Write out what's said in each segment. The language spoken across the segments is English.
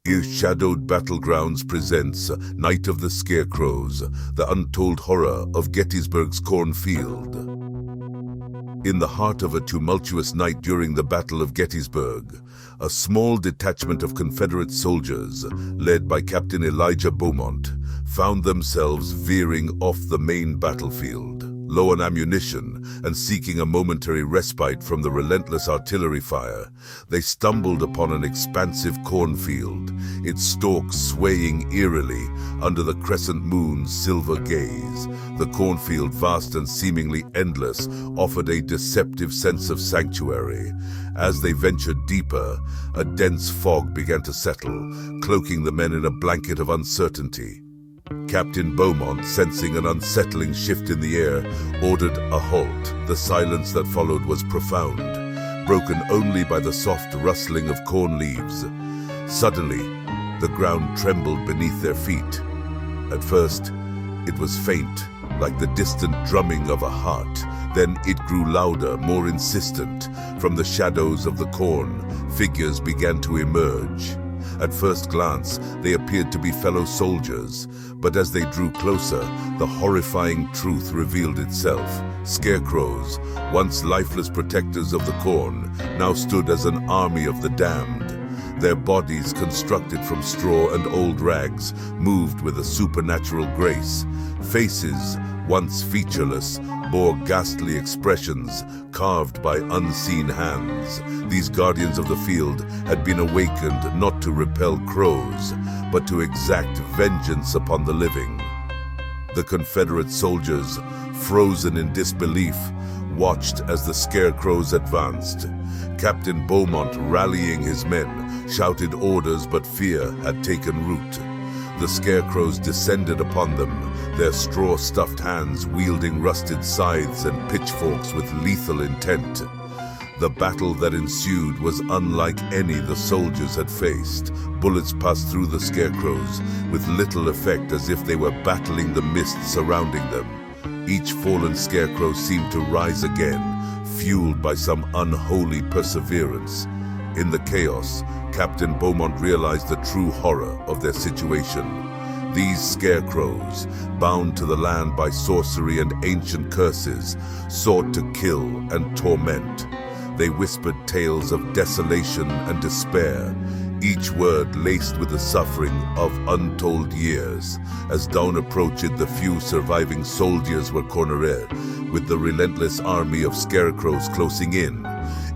Shadowed Battlegrounds presents Night of the Scarecrows, the untold horror of Gettysburg's Cornfield. In the heart of a tumultuous night during the Battle of Gettysburg, a small detachment of Confederate soldiers, led by Captain Elijah Beaumont, found themselves veering off the main battlefield. Low on ammunition and seeking a momentary respite from the relentless artillery fire, they stumbled upon an expansive cornfield, its stalks swaying eerily under the crescent moon's silver gaze. The cornfield, vast and seemingly endless, offered a deceptive sense of sanctuary. As they ventured deeper, a dense fog began to settle, cloaking the men in a blanket of uncertainty. Captain Beaumont, sensing an unsettling shift in the air, ordered a halt. The silence that followed was profound, broken only by the soft rustling of corn leaves. Suddenly, the ground trembled beneath their feet. At first, it was faint, like the distant drumming of a heart. Then it grew louder, more insistent. From the shadows of the corn, figures began to emerge. At first glance, they appeared to be fellow soldiers, but as they drew closer, the horrifying truth revealed itself. Scarecrows, once lifeless protectors of the corn, now stood as an army of the damned. Their bodies, constructed from straw and old rags, moved with a supernatural grace. Faces, once featureless, bore ghastly expressions carved by unseen hands. These guardians of the field had been awakened not to repel crows, but to exact vengeance upon the living. The Confederate soldiers, frozen in disbelief, watched as the Scarecrows advanced. Captain Beaumont, rallying his men, shouted orders, but fear had taken root. The Scarecrows descended upon them, their straw-stuffed hands wielding rusted scythes and pitchforks with lethal intent. The battle that ensued was unlike any the soldiers had faced. Bullets passed through the Scarecrows with little effect, as if they were battling the mist surrounding them. Each fallen Scarecrow seemed to rise again, fueled by some unholy perseverance. In the chaos, Captain Beaumont realized the true horror of their situation. These Scarecrows, bound to the land by sorcery and ancient curses, sought to kill and torment. They whispered tales of desolation and despair, each word laced with the suffering of untold years. As dawn approached, the few surviving soldiers were cornered, with the relentless army of Scarecrows closing in.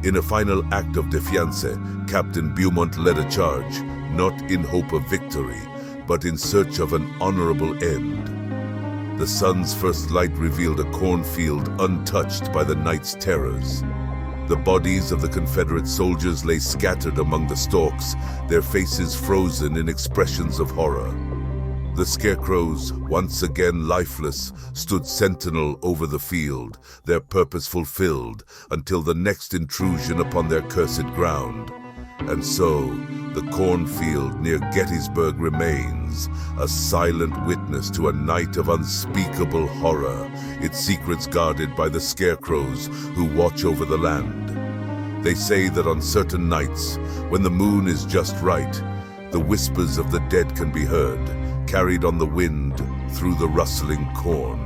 In a final act of defiance, Captain Beaumont led a charge, not in hope of victory, but in search of an honorable end. The sun's first light revealed a cornfield untouched by the night's terrors. The bodies of the Confederate soldiers lay scattered among the stalks, their faces frozen in expressions of horror. The Scarecrows, once again lifeless, stood sentinel over the field, their purpose fulfilled until the next intrusion upon their cursed ground. And so, the cornfield near Gettysburg remains, a silent witness to a night of unspeakable horror, its secrets guarded by the Scarecrows who watch over the land. They say that on certain nights, when the moon is just right, the whispers of the dead can be heard, carried on the wind through the rustling corn.